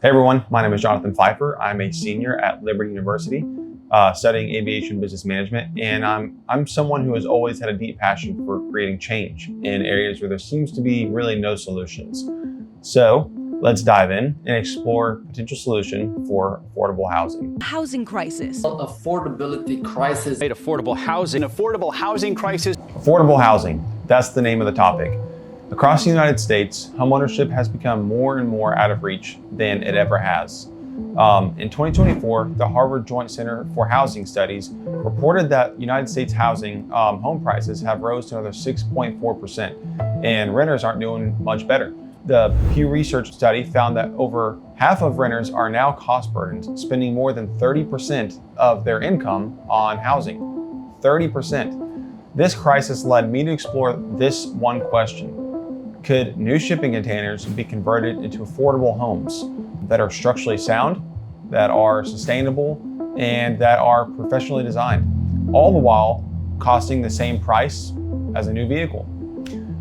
Hey everyone, my name is Jonathan Pfeiffer. I'm a senior at Liberty University, studying aviation business management, and I'm someone who has always had a deep passion for creating change in areas where there seems to be really no solutions. So let's dive in and explore potential solution for affordable housing. Housing crisis. Affordability crisis. Affordable housing crisis. Affordable housing, that's the name of the topic. Across the United States, homeownership has become more and more out of reach than it ever has. In 2024, the Harvard Joint Center for Housing Studies reported that United States housing home prices have rose to another 6.4%, and renters aren't doing much better. The Pew Research study found that over half of renters are now cost burdened, spending more than 30% of their income on housing. 30%. This crisis led me to explore this one question. Could new shipping containers be converted into affordable homes that are structurally sound, that are sustainable, and that are professionally designed, all the while costing the same price as a new vehicle?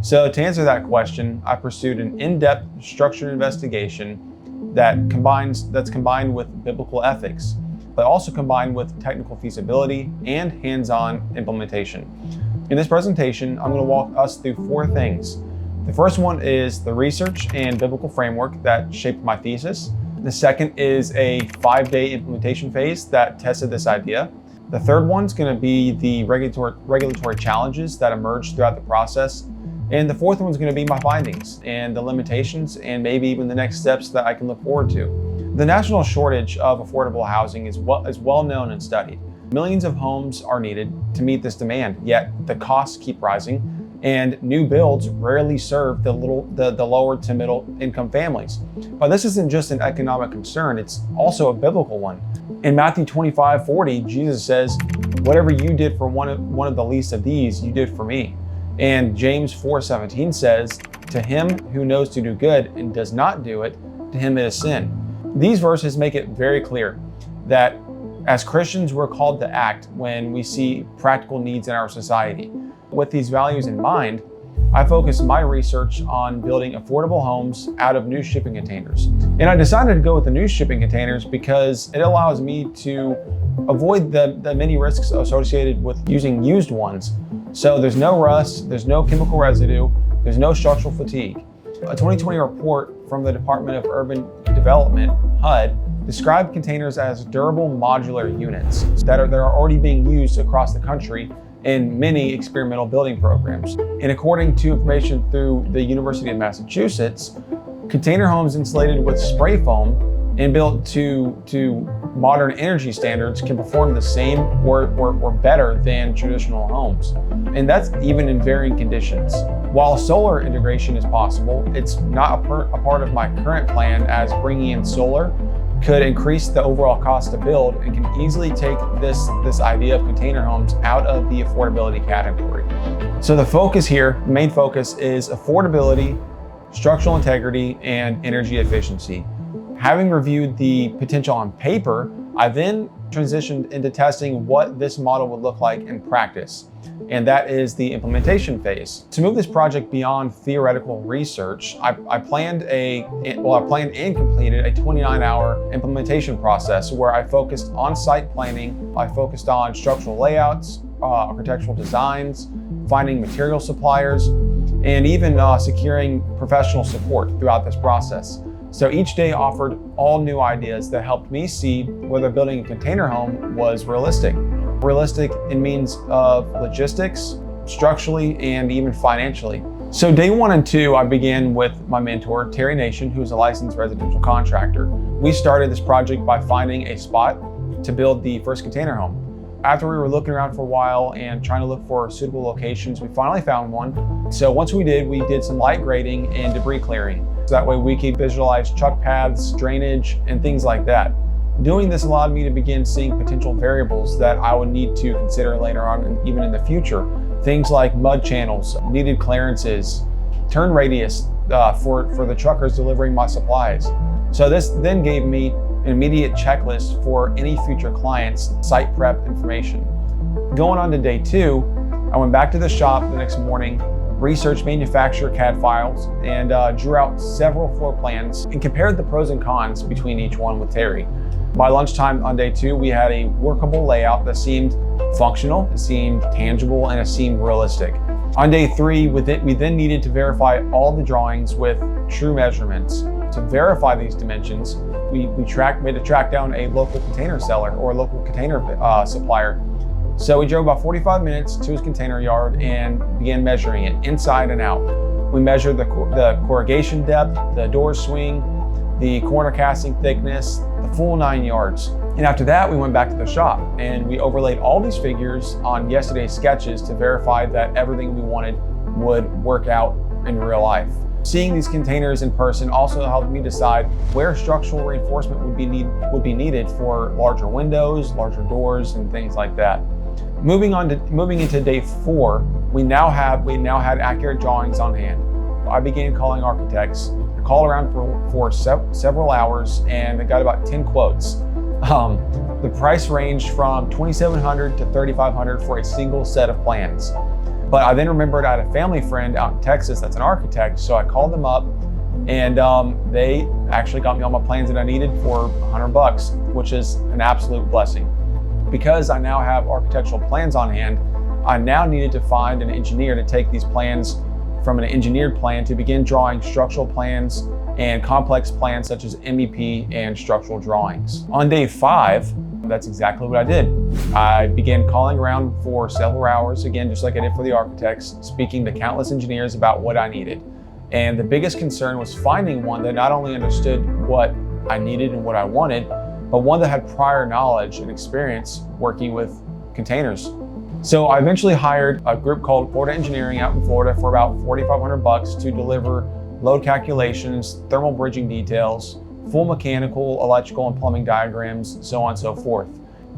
So to answer that question, I pursued an in-depth structured investigation that's combined with biblical ethics, but also combined with technical feasibility and hands-on implementation. In this presentation, I'm going to walk us through four things. The first one is the research and biblical framework that shaped my thesis. The second is a 5-day implementation phase that tested this idea. The third one's going to be the regulatory challenges that emerged throughout the process. And the fourth one's going to be my findings and the limitations and maybe even the next steps that I can look forward to. The national shortage of affordable housing is well known and studied. Millions of homes are needed to meet this demand, yet the costs keep rising, and new builds rarely serve the lower to middle income families. But this isn't just an economic concern, it's also a biblical one. In Matthew 25:40, Jesus says, "Whatever you did for one of the least of these, you did for me." And James 4:17 says, "To him who knows to do good and does not do it, to him it is sin." These verses make it very clear that as Christians, we're called to act when we see practical needs in our society. With these values in mind, I focused my research on building affordable homes out of new shipping containers. And I decided to go with the new shipping containers because it allows me to avoid the many risks associated with using used ones. So there's no rust, there's no chemical residue, there's no structural fatigue. A 2020 report from the Department of Urban Development, HUD, described containers as durable modular units that are already being used across the country in many experimental building programs. And according to information through the University of Massachusetts, container homes insulated with spray foam and built to modern energy standards can perform the same or better than traditional homes. And that's even in varying conditions. While solar integration is possible, it's not a part of my current plan, as bringing in solar could increase the overall cost to build and can easily take this idea of container homes out of the affordability category. So the main focus is affordability, structural integrity, and energy efficiency. Having reviewed the potential on paper, I then transitioned into testing what this model would look like in practice, and that is the implementation phase. To move this project beyond theoretical research, I planned and completed a 29-hour implementation process where I focused on site planning, I focused on structural layouts, architectural designs, finding material suppliers, and even securing professional support throughout this process. So each day offered all new ideas that helped me see whether building a container home was realistic. Realistic in means of logistics, structurally, and even financially. So day 1 and 2, I began with my mentor, Terry Nation, who's a licensed residential contractor. We started this project by finding a spot to build the first container home. After we were looking around for a while and trying to look for suitable locations, we finally found one. So once we did some light grading and debris clearing. So that way we could visualize truck paths, drainage, and things like that. Doing this allowed me to begin seeing potential variables that I would need to consider later on and even in the future. Things like mud channels, needed clearances, turn radius for the truckers delivering my supplies. So this then gave me an immediate checklist for any future clients' site prep information. Going on to day 2, I went back to the shop the next morning, researched manufacturer CAD files, and drew out several floor plans and compared the pros and cons between each one with Terry. By lunchtime on day 2, we had a workable layout that seemed functional, it seemed tangible, and it seemed realistic. On day 3, we then needed to verify all the drawings with true measurements. To verify these dimensions, we had to track down a local container seller or a local container supplier. So we drove about 45 minutes to his container yard and began measuring it inside and out. We measured the corrugation depth, the door swing, the corner casting thickness, the full 9 yards. And after that, we went back to the shop and we overlaid all these figures on yesterday's sketches to verify that everything we wanted would work out in real life. Seeing these containers in person also helped me decide where structural reinforcement would be needed for larger windows, larger doors, and things like that. Moving into day 4, we now had accurate drawings on hand. I began calling architects. I called around for several hours and I got about 10 quotes. The price ranged from $2,700 to $3,500 for a single set of plans. But I then remembered I had a family friend out in Texas that's an architect, so I called them up and they actually got me all my plans that I needed for $100, which is an absolute blessing. Because I now have architectural plans on hand, I now needed to find an engineer to take these plans from an engineered plan to begin drawing structural plans and complex plans such as MEP and structural drawings. On day 5, that's exactly what I did. I began calling around for several hours, again, just like I did for the architects, speaking to countless engineers about what I needed. And the biggest concern was finding one that not only understood what I needed and what I wanted, but one that had prior knowledge and experience working with containers. So I eventually hired a group called Florida Engineering out in Florida for about $4,500 to deliver load calculations, thermal bridging details, full mechanical, electrical, and plumbing diagrams, so on and so forth.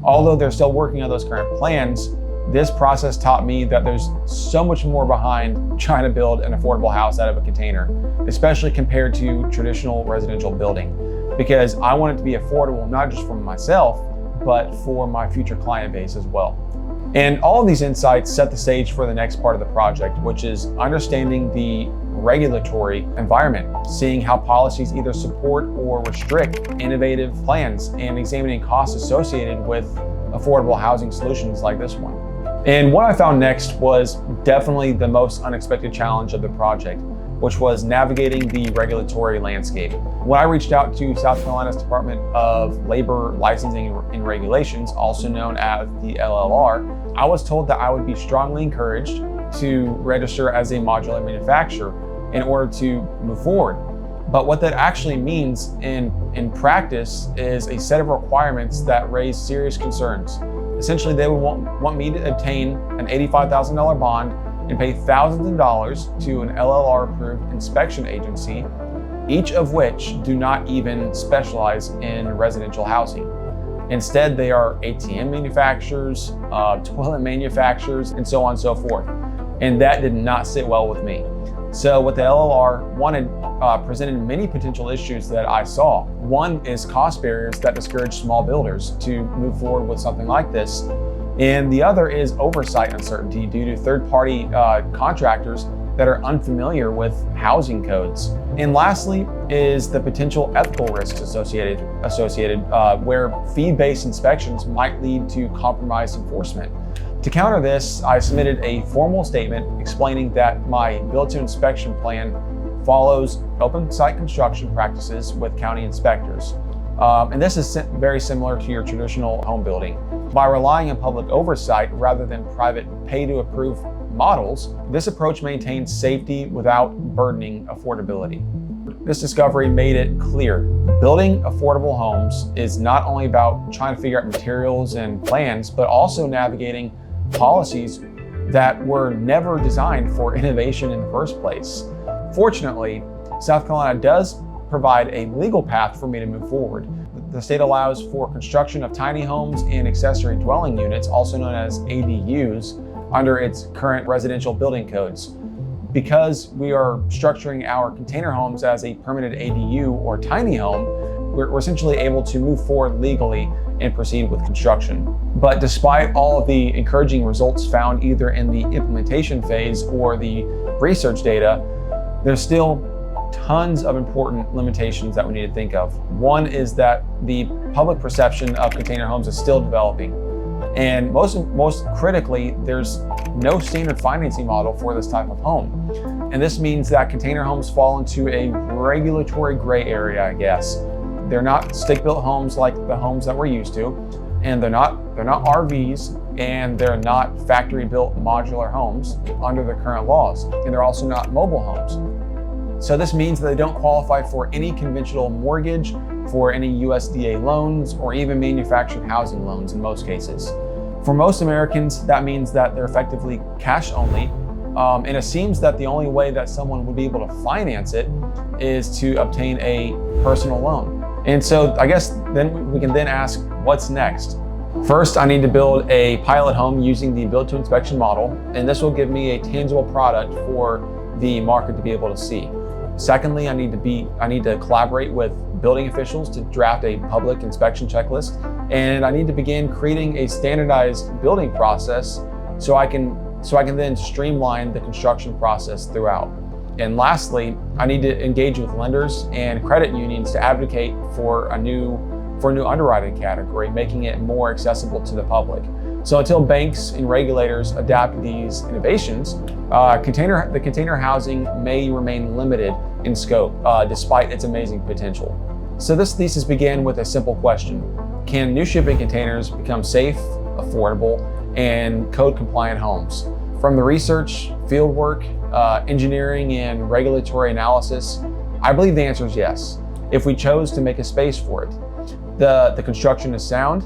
Although they're still working on those current plans, this process taught me that there's so much more behind trying to build an affordable house out of a container, especially compared to traditional residential building, because I want it to be affordable not just for myself, but for my future client base as well. And all of these insights set the stage for the next part of the project, which is understanding the regulatory environment, seeing how policies either support or restrict innovative plans, and examining costs associated with affordable housing solutions like this one. And what I found next was definitely the most unexpected challenge of the project, which was navigating the regulatory landscape. When I reached out to South Carolina's Department of Labor Licensing and Regulations, also known as the LLR, I was told that I would be strongly encouraged to register as a modular manufacturer in order to move forward. But what that actually means in practice is a set of requirements that raise serious concerns. Essentially, they would want me to obtain an $85,000 bond and pay thousands of dollars to an LLR-approved inspection agency, each of which do not even specialize in residential housing. Instead, they are ATM manufacturers, toilet manufacturers, and so on and so forth. And that did not sit well with me. So what the LLR wanted presented many potential issues that I saw. One is cost barriers that discourage small builders to move forward with something like this. And the other is oversight uncertainty due to third-party contractors that are unfamiliar with housing codes. And lastly is the potential ethical risks associated where fee-based inspections might lead to compromised enforcement. To counter this, I submitted a formal statement explaining that my build-to-inspection plan follows open site construction practices with county inspectors. And this is very similar to your traditional home building. By relying on public oversight rather than private pay-to-approve models, this approach maintains safety without burdening affordability. This discovery made it clear. Building affordable homes is not only about trying to figure out materials and plans, but also navigating policies that were never designed for innovation in the first place. Fortunately, South Carolina does provide a legal path for me to move forward. The state allows for construction of tiny homes and accessory dwelling units, also known as ADUs, under its current residential building codes. Because we are structuring our container homes as a permanent ADU or tiny home, we're essentially able to move forward legally and proceed with construction. But despite all of the encouraging results found either in the implementation phase or the research data, there's still tons of important limitations that we need to think of. One is that the public perception of container homes is still developing. And most critically, there's no standard financing model for this type of home. And this means that container homes fall into a regulatory gray area, I guess. They're not stick-built homes like the homes that we're used to, and they're not RVs, and they're not factory-built modular homes under the current laws. And they're also not mobile homes. So this means that they don't qualify for any conventional mortgage, for any USDA loans, or even manufactured housing loans in most cases. For most Americans, that means that they're effectively cash only, and it seems that the only way that someone would be able to finance it is to obtain a personal loan. And so I guess then we can then ask, what's next? First, I need to build a pilot home using the build to inspection model, and this will give me a tangible product for the market to be able to see. Secondly, I need to collaborate with building officials to draft a public inspection checklist, and I need to begin creating a standardized building process so I can then streamline the construction process throughout. And lastly, I need to engage with lenders and credit unions to advocate for a new underwriting category, making it more accessible to the public. So until banks and regulators adapt these innovations, the container housing may remain limited in scope, despite its amazing potential. So this thesis began with a simple question: can new shipping containers become safe, affordable, and code-compliant homes? From the research, fieldwork, engineering, and regulatory analysis, I believe the answer is yes, if we chose to make a space for it. The construction is sound,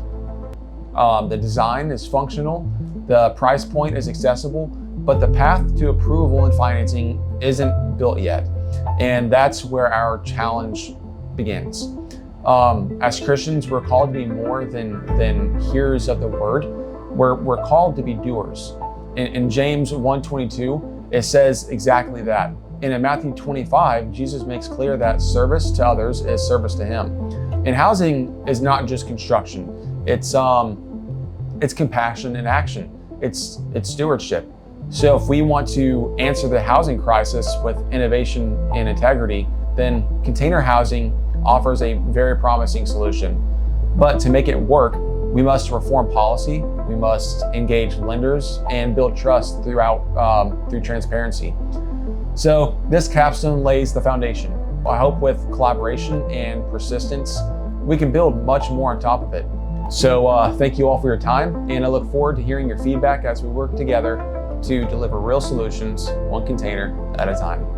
the design is functional, the price point is accessible, but the path to approval and financing isn't built yet. And that's where our challenge begins. As Christians, we're called to be more than hearers of the word. We're called to be doers. In James 1:22, it says exactly that. And in Matthew 25, Jesus makes clear that service to others is service to him. And housing is not just construction. It's compassion in action. It's stewardship. So if we want to answer the housing crisis with innovation and integrity, then container housing offers a very promising solution. But to make it work, we must reform policy, we must engage lenders, and build trust through transparency. So this capstone lays the foundation. I hope with collaboration and persistence, we can build much more on top of it. So thank you all for your time, and I look forward to hearing your feedback as we work together to deliver real solutions, one container at a time.